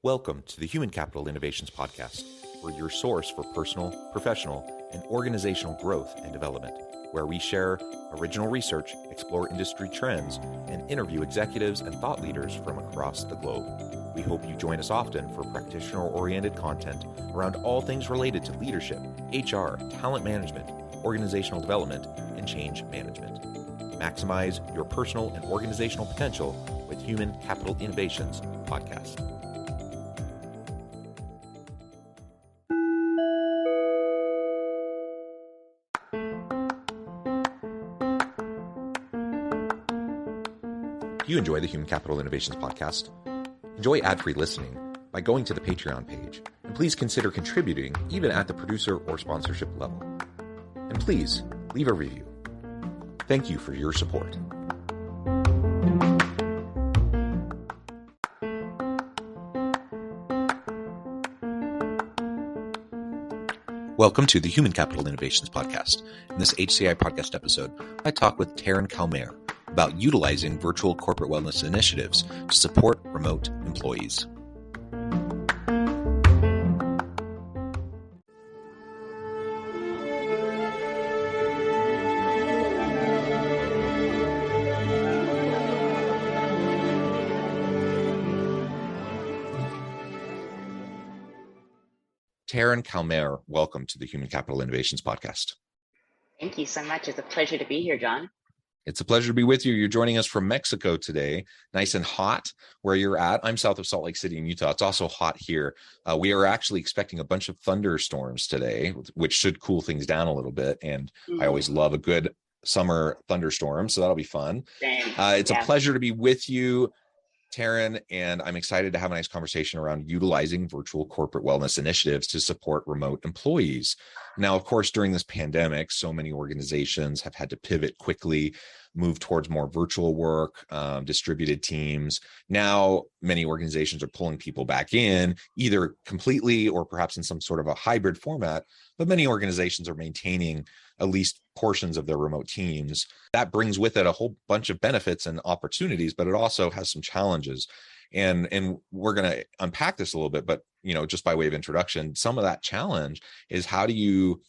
Welcome to the Human Capital Innovations Podcast. We're your source for personal, professional, and organizational growth and development, where we share original research, explore industry trends, and interview executives and thought leaders from across the globe. We hope you join us often for practitioner-oriented content around all things related to leadership, HR, talent management, organizational development, and change management. Maximize your personal and organizational potential with Human Capital Innovations Podcast. If you enjoy the Human Capital Innovations Podcast, enjoy ad-free listening by going to the Patreon page, and please consider contributing even at the producer or sponsorship level. And please leave a review. Thank you for your support. Welcome to the Human Capital Innovations Podcast. In this HCI Podcast episode, I talk with Tarin Calmeyer about utilizing virtual corporate wellness initiatives to support remote employees. Tarin Calmeyer, welcome to the Human Capital Innovations Podcast. Thank you so much. It's a pleasure to be here, John. It's a pleasure to be with you. You're joining us from Mexico today, nice and hot where you're at. I'm south of Salt Lake City in Utah. It's also hot here. We are actually expecting a bunch of thunderstorms today, which should cool things down a little bit. And I always love a good summer thunderstorm, so that'll be fun. It's a pleasure to be with you, Tarin, and I'm excited to have a nice conversation around utilizing virtual corporate wellness initiatives to support remote employees. Now, of course, during this pandemic, so many organizations have had to pivot quickly, move towards more virtual work, distributed teams. Now, many organizations are pulling people back in, either completely or perhaps in some sort of a hybrid format, but many organizations are maintaining at least portions of their remote teams. That brings with it a whole bunch of benefits and opportunities, but it also has some challenges. And we're going to unpack this a little bit, but just by way of introduction, some of that challenge is how do you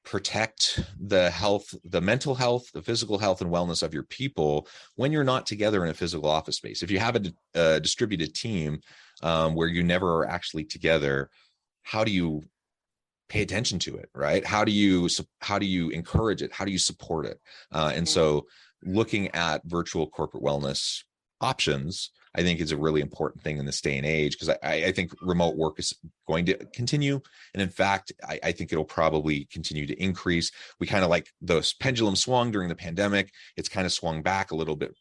protect the health, the mental health, the physical health and wellness of your people when you're not together in a physical office space. If you have a distributed team where you never are actually together, how do you pay attention to it, right? How do you encourage it? How do you support it? And so looking at virtual corporate wellness options, I think is a really important thing in this day and age, because I think remote work is going to continue. And in fact, I think it'll probably continue to increase. We kind of like the pendulum swung during the pandemic. It's kind of swung back a little bit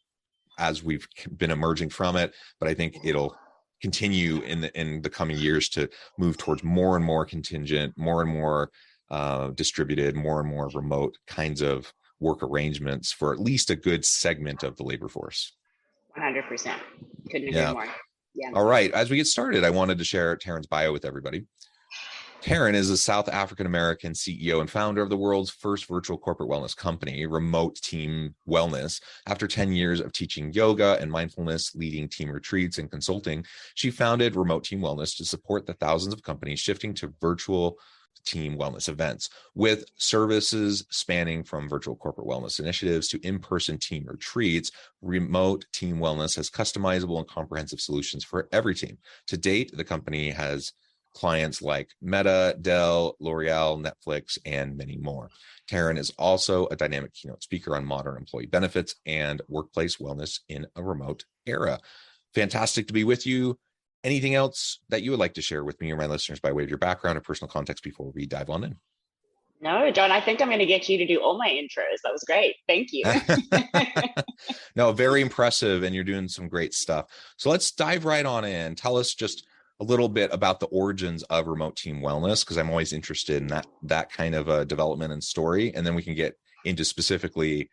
as we've been emerging from it. But I think it'll continue in the coming years to move towards more and more contingent, more and more distributed, more and more remote kinds of work arrangements for at least a good segment of the labor force. 100%. Couldn't agree more. Yeah. All right. As we get started, I wanted to share Tarin's bio with everybody. Tarin is a South African-American CEO and founder of the world's first virtual corporate wellness company, Remote Team Wellness. After 10 years of teaching yoga and mindfulness, leading team retreats, and consulting, she founded Remote Team Wellness to support the thousands of companies shifting to virtual team wellness events, with services spanning from virtual corporate wellness initiatives to in-person team retreats. Remote Team Wellness has customizable and comprehensive solutions for every team. To date, the company has clients like Meta, Dell, L'Oreal, Netflix, and many more. Tarin is also a dynamic keynote speaker on modern employee benefits and workplace wellness in a remote era. Fantastic to be with you. Anything else that you would like to share with me or my listeners by way of your background or personal context before we dive on in? No, John, I think I'm going to get you to do all my intros. That was great. Thank you. No, very impressive. And you're doing some great stuff. So let's dive right on in. Tell us just a little bit about the origins of Remote Team Wellness, because I'm always interested in that kind of a development and story. And then we can get into specifically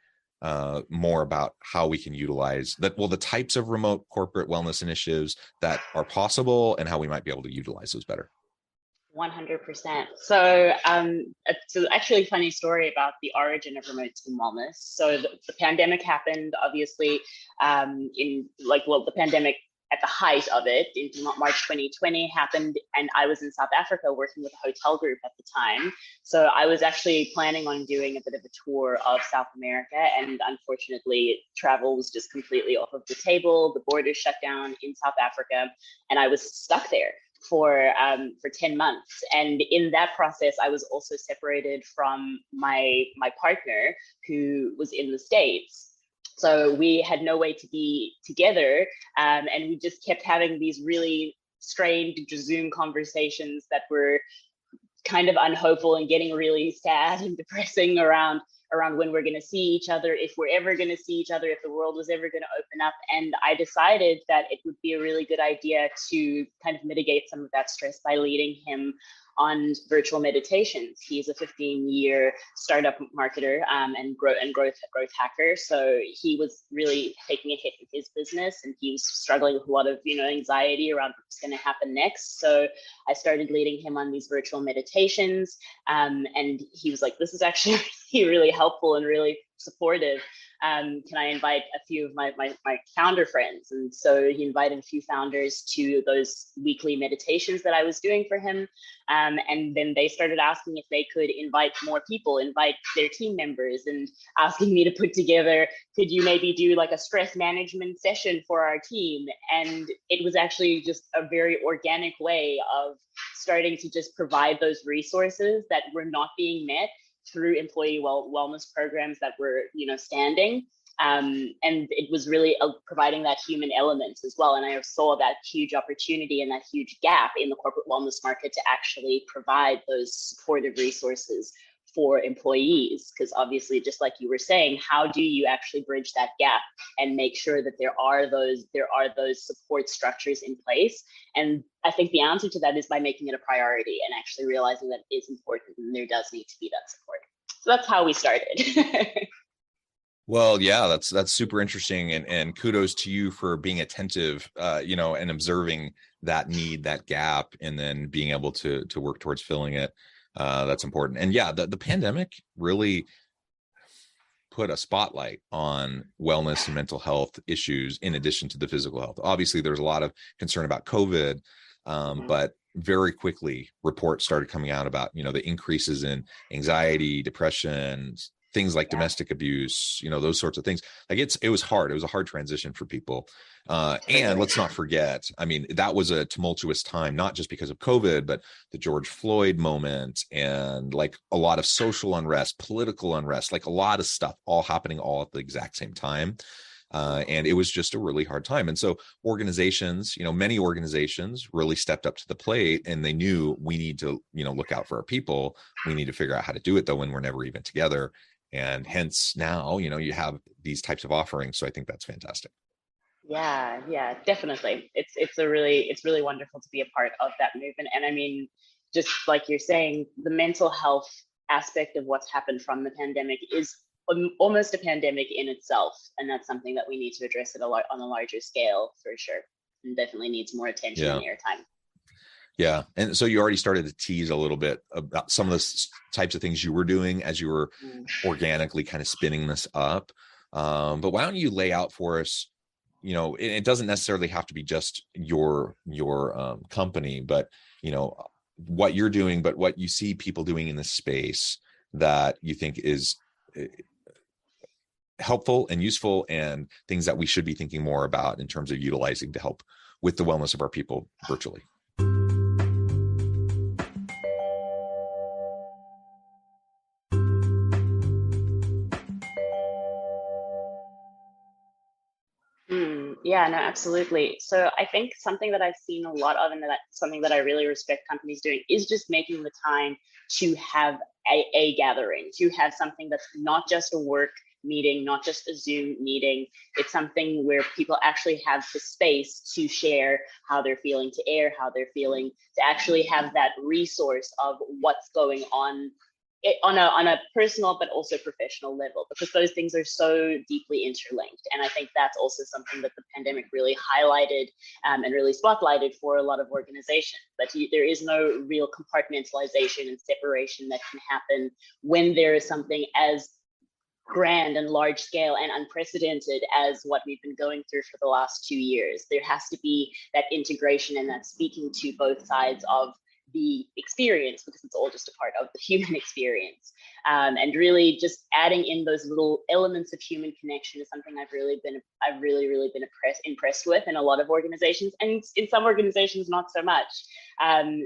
more about how we can utilize that, the types of remote corporate wellness initiatives that are possible and how we might be able to utilize those better. 100%. So it's actually a funny story about the origin of Remote Team Wellness. So the pandemic happened, obviously, the pandemic at the height of it, in March 2020 happened, and I was in South Africa working with a hotel group at the time. So I was actually planning on doing a bit of a tour of South America, and unfortunately, travel was just completely off of the table. The borders shut down in South Africa, and I was stuck there for 10 months. And in that process, I was also separated from my partner, who was in the States. So we had no way to be together, and we just kept having these really strained Zoom conversations that were kind of unhopeful and getting really sad and depressing around when we're going to see each other, if we're ever going to see each other, if the world was ever going to open up. And I decided that it would be a really good idea to kind of mitigate some of that stress by leading him on virtual meditations. He's a 15-year startup marketer and growth hacker. So he was really taking a hit in his business, and he was struggling with a lot of anxiety around what's going to happen next. So I started leading him on these virtual meditations, and he was like, "This is actually really helpful and really supportive. Can I invite a few of my founder friends?" And so he invited a few founders to those weekly meditations that I was doing for him. And then they started asking if they could invite more people, invite their team members, and asking me to put together, could you maybe do like a stress management session for our team? And it was actually just a very organic way of starting to just provide those resources that were not being met through employee wellness programs that were standing. And it was really providing that human element as well. And I saw that huge opportunity and that huge gap in the corporate wellness market to actually provide those supportive resources for employees. Because obviously, just like you were saying, how do you actually bridge that gap and make sure that there are those support structures in place? And I think the answer to that is by making it a priority and actually realizing that it's important and there does need to be that support. So that's how we started. Well, yeah, that's super interesting, and kudos to you for being attentive, and observing that need, that gap, and then being able to work towards filling it. That's important. And yeah, the pandemic really put a spotlight on wellness and mental health issues in addition to the physical health. Obviously, there's a lot of concern about COVID, but very quickly reports started coming out about the increases in anxiety, depression, things like domestic abuse, those sorts of things. Like it was hard. It was a hard transition for people. And let's not forget, I mean, that was a tumultuous time, not just because of COVID, but the George Floyd moment and like a lot of social unrest, political unrest, like a lot of stuff all happening all at the exact same time. And it was just a really hard time. And so organizations, many organizations really stepped up to the plate, and they knew we need to, look out for our people. We need to figure out how to do it though when we're never even together. And hence now, you have these types of offerings. So I think that's fantastic. Yeah, definitely. It's really wonderful to be a part of that movement. And I mean, just like you're saying, the mental health aspect of what's happened from the pandemic is almost a pandemic in itself. And that's something that we need to address on a larger scale for sure. And definitely needs more attention and airtime. Yeah. And so you already started to tease a little bit about some of the types of things you were doing as you were organically kind of spinning this up. But why don't you lay out for us, it doesn't necessarily have to be just your company, but, what you're doing, but what you see people doing in this space that you think is helpful and useful, and things that we should be thinking more about in terms of utilizing to help with the wellness of our people virtually. Yeah, no, absolutely. So I think something that I've seen a lot of, and that's something that I really respect companies doing, is just making the time to have a gathering, to have something that's not just a work meeting, not just a Zoom meeting. It's something where people actually have the space to share how they're feeling, to air how they're feeling, to actually have that resource of what's going on a personal but also professional level, because those things are so deeply interlinked. And I think that's also something that the pandemic really highlighted and really spotlighted for a lot of organizations, that there is no real compartmentalization and separation that can happen when there is something as grand and large scale and unprecedented as what we've been going through for the last 2 years. There has to be that integration and that speaking to both sides of the experience, because it's all just a part of the human experience. And really just adding in those little elements of human connection is something I've really been impressed with in a lot of organizations, and in some organizations not so much.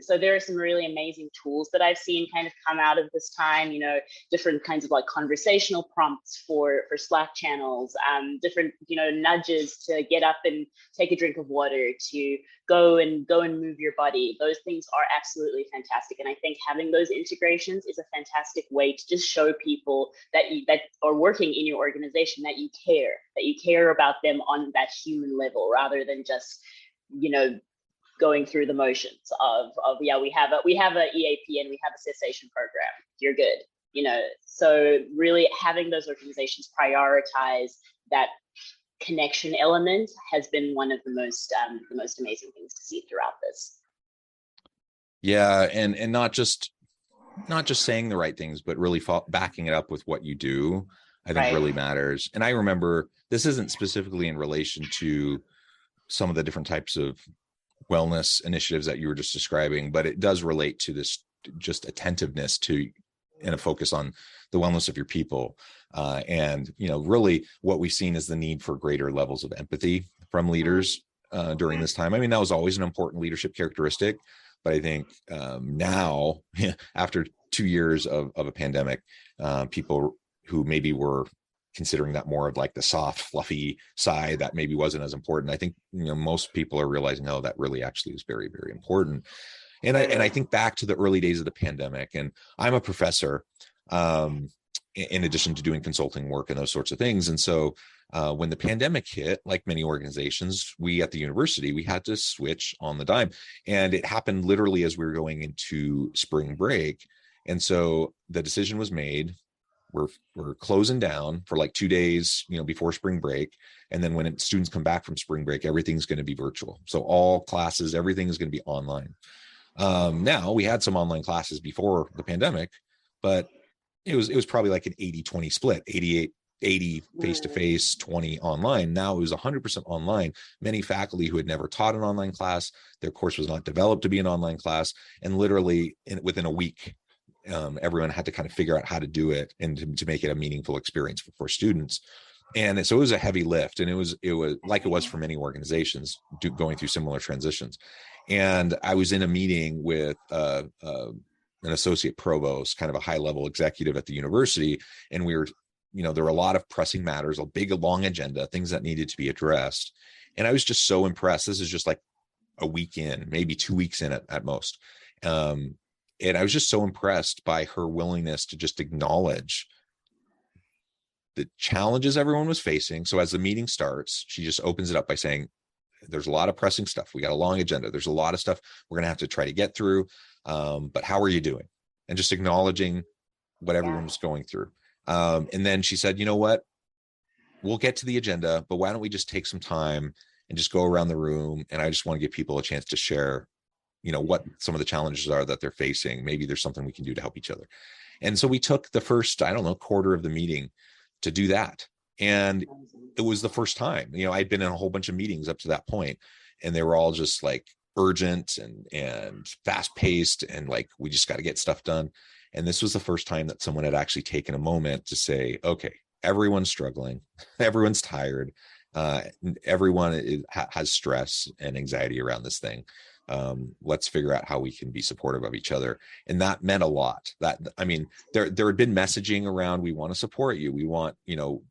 So there are some really amazing tools that I've seen kind of come out of this time, you know, different kinds of like conversational prompts for Slack channels, different, you know, nudges to get up and take a drink of water, to go and move your body. Those things are absolutely fantastic. And I think having those integrations is a fantastic way to just show people that are working in your organization that you care about them on that human level, rather than just, you know, going through the motions of yeah, we have a EAP and we have a cessation program, you're good, you know. So really having those organizations prioritize that connection element has been one of the most amazing things to see throughout this. Yeah, and not just saying the right things, but really backing it up with what you do, I think really matters. And I remember, this isn't specifically in relation to some of the different types of wellness initiatives that you were just describing, but it does relate to this just attentiveness to and a focus on the wellness of your people. And, you know, really what we've seen is the need for greater levels of empathy from leaders during this time. I mean, that was always an important leadership characteristic, but I think now, after 2 years of a pandemic, people who maybe were considering that more of like the soft, fluffy side that maybe wasn't as important, I think, you know, most people are realizing, oh, that really actually is very, very important. And I think back to the early days of the pandemic, and I'm a professor, in addition to doing consulting work and those sorts of things. And so when the pandemic hit, like many organizations, we at the university, we had to switch on the dime. And it happened literally as we were going into spring break. And so the decision was made, we're closing down for like 2 days, you know, before spring break. And then when students come back from spring break, everything's going to be virtual. So all classes, everything is going to be online. Now we had some online classes before the pandemic, but it was probably like an 80-20 split, 80 face-to-face, 20 online. Now it was 100% online. Many faculty who had never taught an online class, their course was not developed to be an online class. And literally within a week, everyone had to kind of figure out how to do it and to make it a meaningful experience for students. And so it was a heavy lift, and it was like it was for many organizations going through similar transitions. And I was in a meeting with an associate provost, kind of a high level executive at the university. And we were, you know, there were a lot of pressing matters, a big, long agenda, things that needed to be addressed. And I was just so impressed. This is just like a week in, maybe 2 weeks in at most. And I was just so impressed by her willingness to just acknowledge the challenges everyone was facing. So as the meeting starts, she just opens it up by saying, there's a lot of pressing stuff. We got a long agenda. There's a lot of stuff we're going to have to try to get through. But how are you doing? And just acknowledging what everyone was going through. And then she said, you know what? We'll get to the agenda, but why don't we just take some time and just go around the room? And I just want to give people a chance to share, you know, what some of the challenges are that they're facing. Maybe there's something we can do to help each other. And so we took the first, quarter of the meeting to do that. And it was the first time, you know, I'd been in a whole bunch of meetings up to that point, and they were all just like urgent and fast paced, and like, we just got to get stuff done. And this was the first time that someone had actually taken a moment to say, okay, everyone's struggling, everyone's tired, everyone has stress and anxiety around this thing. Let's figure out how we can be supportive of each other. And that meant a lot. That, I mean, there had been messaging around, we want to support you. We want, you know,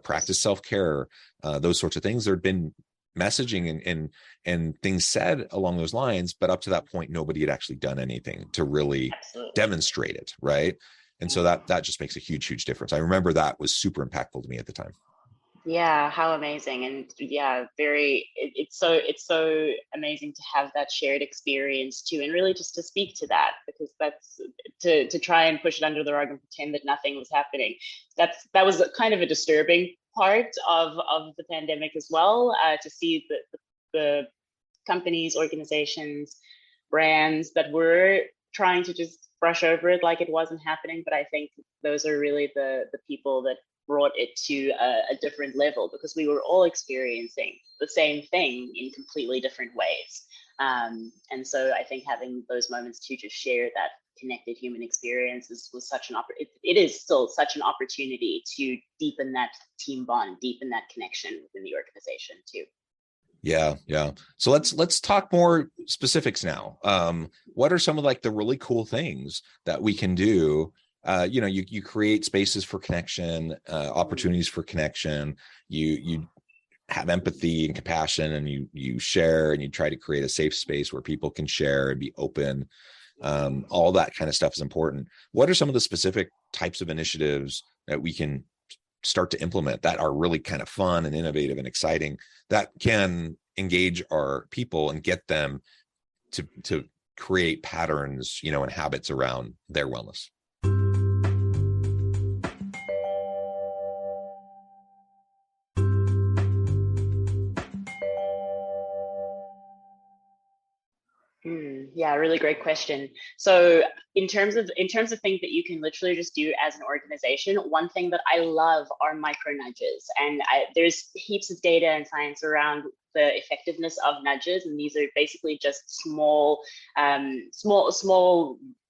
practice self-care, those sorts of things. There had been messaging and things said along those lines, but up to that point, nobody had actually done anything to really demonstrate it. Right. And so that just makes a huge, huge difference. I remember that was super impactful to me at the time. Yeah, how amazing. And yeah, it's so amazing to have that shared experience too, and really just to speak to that, because that's to try and push it under the rug and pretend that nothing was happening. That was kind of a disturbing part of the pandemic as well, to see the companies, organizations, brands that were trying to just brush over it like it wasn't happening. But I think those are really the people that brought it to a different level, because we were all experiencing the same thing in completely different ways. And so I think having those moments to just share that connected human experience was such an it is still such an opportunity to deepen that team bond, deepen that connection within the organization too. Yeah. So let's talk more specifics now. What are some of like the really cool things that we can do? You create spaces for connection, opportunities for connection. You have empathy and compassion, and you share, and you try to create a safe space where people can share and be open. All that kind of stuff is important. What are some of the specific types of initiatives that we can start to implement that are really kind of fun and innovative and exciting, that can engage our people and get them to create patterns, and habits around their wellness? Yeah, really great question. So in terms of things that you can literally just do as an organization, one thing that I love are micro nudges. And there's heaps of data and science around the effectiveness of nudges. And these are basically just small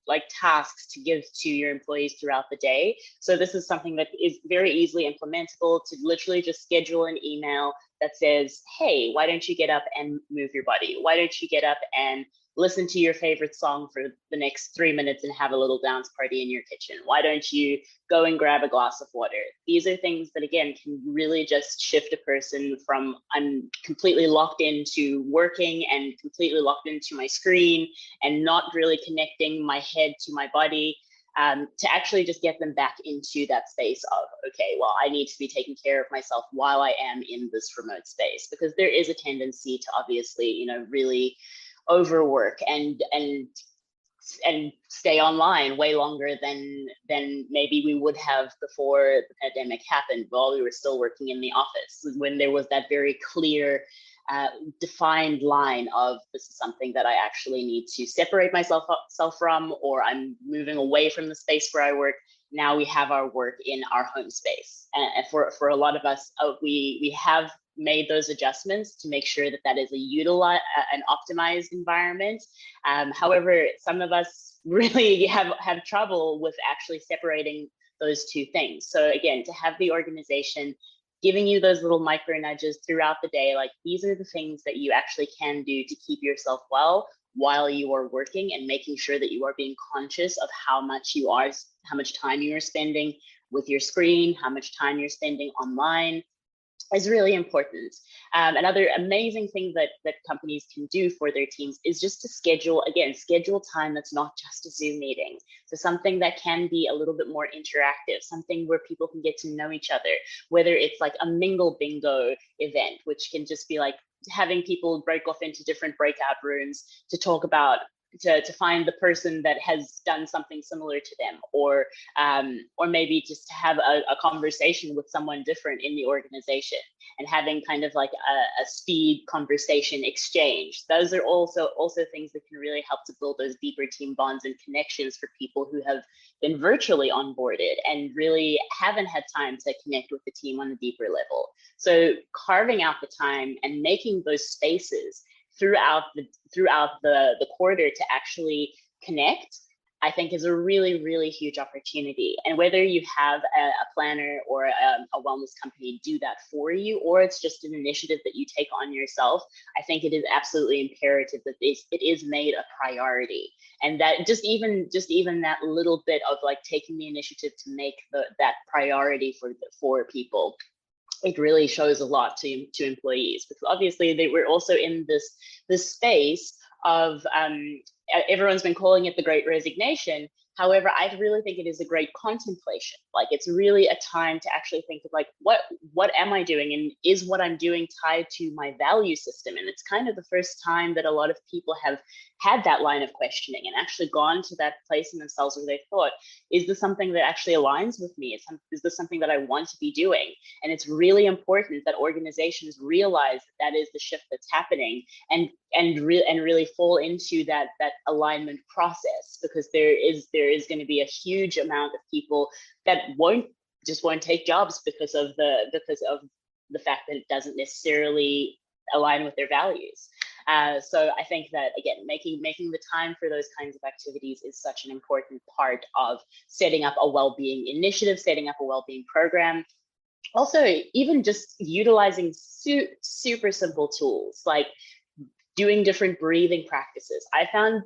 like tasks to give to your employees throughout the day. So this is something that is very easily implementable, to literally just schedule an email that says, hey, why don't you get up and move your body? Why don't you get up and listen to your favorite song for the next 3 minutes and have a little dance party in your kitchen? Why don't you go and grab a glass of water? These are things that, again, can really just shift a person from I'm completely locked into working and completely locked into my screen and not really connecting my head to my body, to actually just get them back into that space of, okay, well, I need to be taking care of myself while I am in this remote space, because there is a tendency to obviously, really overwork and stay online way longer than maybe we would have before the pandemic happened, while we were still working in the office, when there was that very clear defined line of, this is something that I actually need to separate myself from, or I'm moving away from the space where I work. Now we have our work in our home space, and for a lot of us, we have made those adjustments to make sure that that is an optimized environment. However, some of us really have trouble with actually separating those two things. So again, to have the organization giving you those little micro nudges throughout the day, like, these are the things that you actually can do to keep yourself well while you are working, and making sure that you are being conscious of how much time you are spending with your screen, how much time you're spending online, is really important. Another amazing thing that companies can do for their teams is just to schedule time that's not just a Zoom meeting. So something that can be a little bit more interactive, something where people can get to know each other, whether it's like a mingle bingo event, which can just be like having people break off into different breakout rooms to talk about, to find the person that has done something similar to them, or maybe just to have a conversation with someone different in the organization, and having kind of like a speed conversation exchange. Those are also things that can really help to build those deeper team bonds and connections for people who have been virtually onboarded and really haven't had time to connect with the team on a deeper level. So carving out the time and making those spaces throughout the quarter to actually connect, I think, is a really, really huge opportunity. And whether you have a planner or a wellness company do that for you, or it's just an initiative that you take on yourself, I think it is absolutely imperative that it is made a priority. And that just even that little bit of like taking the initiative to make that priority for people, it really shows a lot to employees, because obviously they were also in this space of everyone's been calling it the Great Resignation, However, I really think it is a great contemplation. Like, it's really a time to actually think of like, what am I doing, and is what I'm doing tied to my value system? And it's kind of the first time that a lot of people have had that line of questioning and actually gone to that place in themselves where they thought, is this something that actually aligns with me? Is this something that I want to be doing? And it's really important that organizations realize that that is the shift that's happening, and really fall into that alignment process, because there is going to be a huge amount of people that won't take jobs because of the fact that it doesn't necessarily align with their values. So I think that, again, making the time for those kinds of activities is such an important part of setting up a well-being initiative, setting up a well-being program. Also, even just utilizing super simple tools like doing different breathing practices. I found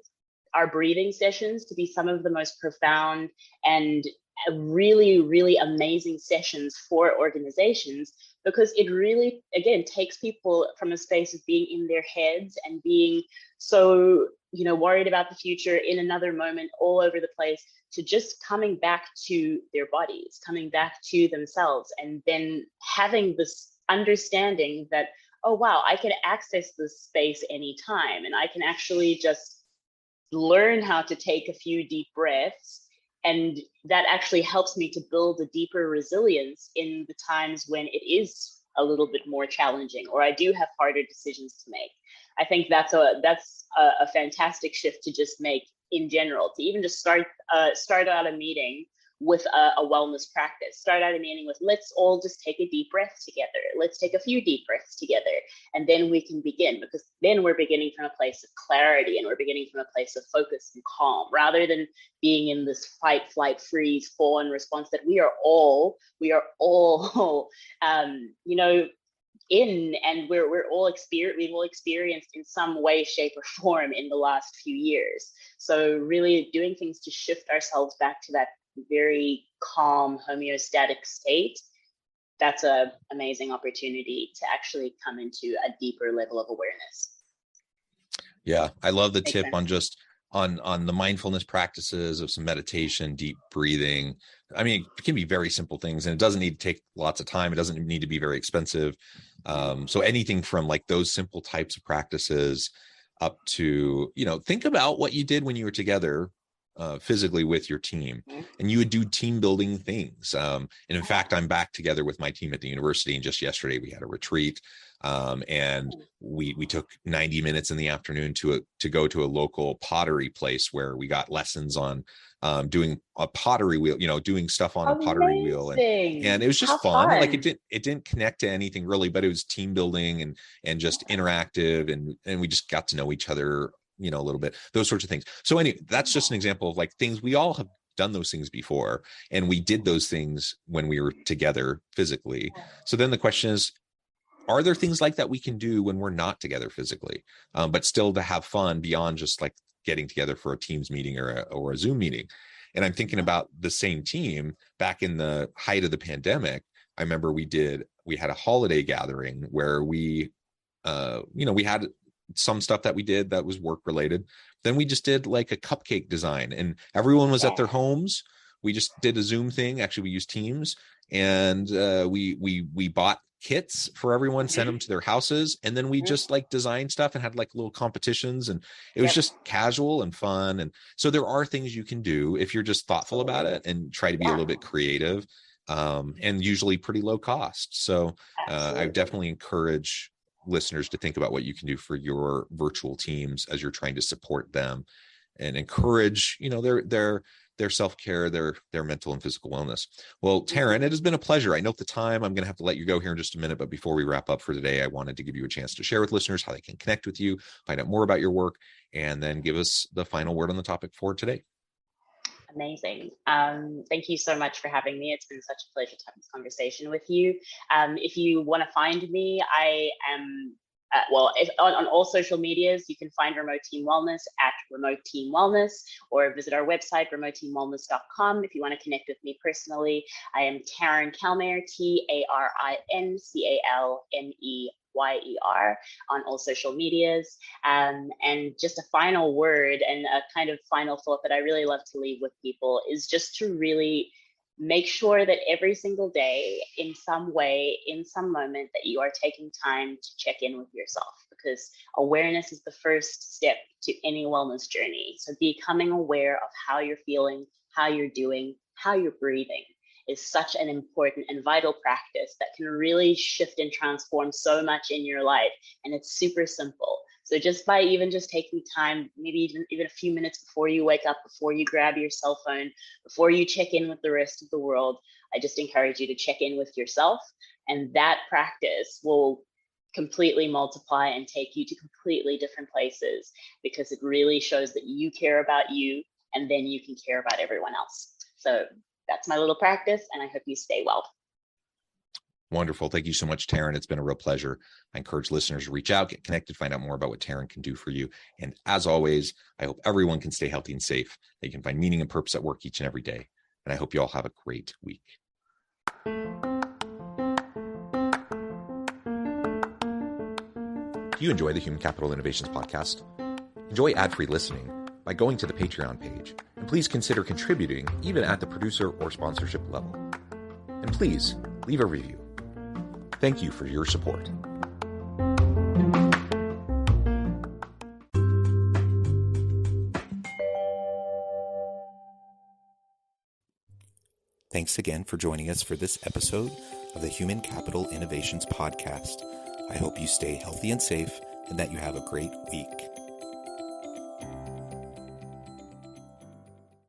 our breathing sessions to be some of the most profound and really, really amazing sessions for organizations, because it really, again, takes people from a space of being in their heads and being so, worried about the future, in another moment, all over the place, to just coming back to their bodies, coming back to themselves, and then having this understanding that, oh, wow, I can access this space anytime, and I can actually just learn how to take a few deep breaths. And that actually helps me to build a deeper resilience in the times when it is a little bit more challenging, or I do have harder decisions to make. I think that's a fantastic shift to just make in general, to even just start out a meeting with a wellness practice. Start out a meeting with, let's all just take a deep breath together. Let's take a few deep breaths together. And then we can begin, because then we're beginning from a place of clarity, and we're beginning from a place of focus and calm, rather than being in this fight, flight, freeze, fawn response that we are all in, and we've all experienced in some way, shape, or form in the last few years. So really doing things to shift ourselves back to that very calm, homeostatic state, that's an amazing opportunity to actually come into a deeper level of awareness. Yeah, I love the tip on just on the mindfulness practices of some meditation, deep breathing. I mean, it can be very simple things, and it doesn't need to take lots of time. It doesn't need to be very expensive. So anything from like those simple types of practices up to, think about what you did when you were together physically with your team, and you would do team building things. And in fact, I'm back together with my team at the university, and just yesterday we had a retreat. And we took 90 minutes in the afternoon to go to a local pottery place where we got lessons on doing a pottery wheel, doing stuff on a pottery wheel, and it was just fun. Like it didn't connect to anything really, but it was team building and just interactive, and we just got to know each other, a little bit, those sorts of things. So anyway, that's just an example of like things we all have done those things before, and we did those things when we were together physically. So then the question is, are there things like that we can do when we're not together physically, but still to have fun beyond just like getting together for a Teams meeting or a Zoom meeting? And I'm thinking about the same team back in the height of the pandemic. I remember we had a holiday gathering where we had some stuff that we did that was work related. Then we just did like a cupcake design, and everyone was at their homes. We just did a Zoom thing. Actually, we used Teams, and we bought kits for everyone, sent them to their houses, and then we just like designed stuff and had like little competitions, and it was just casual and fun. And so there are things you can do if you're just thoughtful about it and try to be a little bit creative, and usually pretty low cost. So I definitely encourage listeners to think about what you can do for your virtual teams as you're trying to support them and encourage, their self-care, their mental and physical wellness. Well, Tarin, it has been a pleasure. I know at the time I'm going to have to let you go here in just a minute, but before we wrap up for today, I wanted to give you a chance to share with listeners how they can connect with you, find out more about your work, and then give us the final word on the topic for today. Amazing. Thank you so much for having me. It's been such a pleasure to have this conversation with you. If you want to find me, I am on all social medias. You can find Remote Team Wellness at Remote Team Wellness, or visit our website, remoteteamwellness.com. If you want to connect with me personally, I am Tarin Calmeyer, TarinCalmeyer. YER on all social medias. And just a final word and a kind of final thought that I really love to leave with people is just to really make sure that every single day, in some way, in some moment, that you are taking time to check in with yourself, because awareness is the first step to any wellness journey. So becoming aware of how you're feeling, how you're doing, how you're breathing is such an important and vital practice that can really shift and transform so much in your life. And it's super simple. So just by even just taking time, maybe even a few minutes before you wake up, before you grab your cell phone, before you check in with the rest of the world, I just encourage you to check in with yourself. And that practice will completely multiply and take you to completely different places, because it really shows that you care about you, and then you can care about everyone else. So that's my little practice, and I hope you stay well. Wonderful. Thank you so much, Tarin. It's been a real pleasure. I encourage listeners to reach out, get connected, find out more about what Tarin can do for you. And as always, I hope everyone can stay healthy and safe. They can find meaning and purpose at work each and every day. And I hope you all have a great week. Do you enjoy the Human Capital Innovations podcast? Enjoy ad-free listening by going to the Patreon page. And please consider contributing even at the producer or sponsorship level. And please leave a review. Thank you for your support. Thanks again for joining us for this episode of the Human Capital Innovations Podcast. I hope you stay healthy and safe and that you have a great week.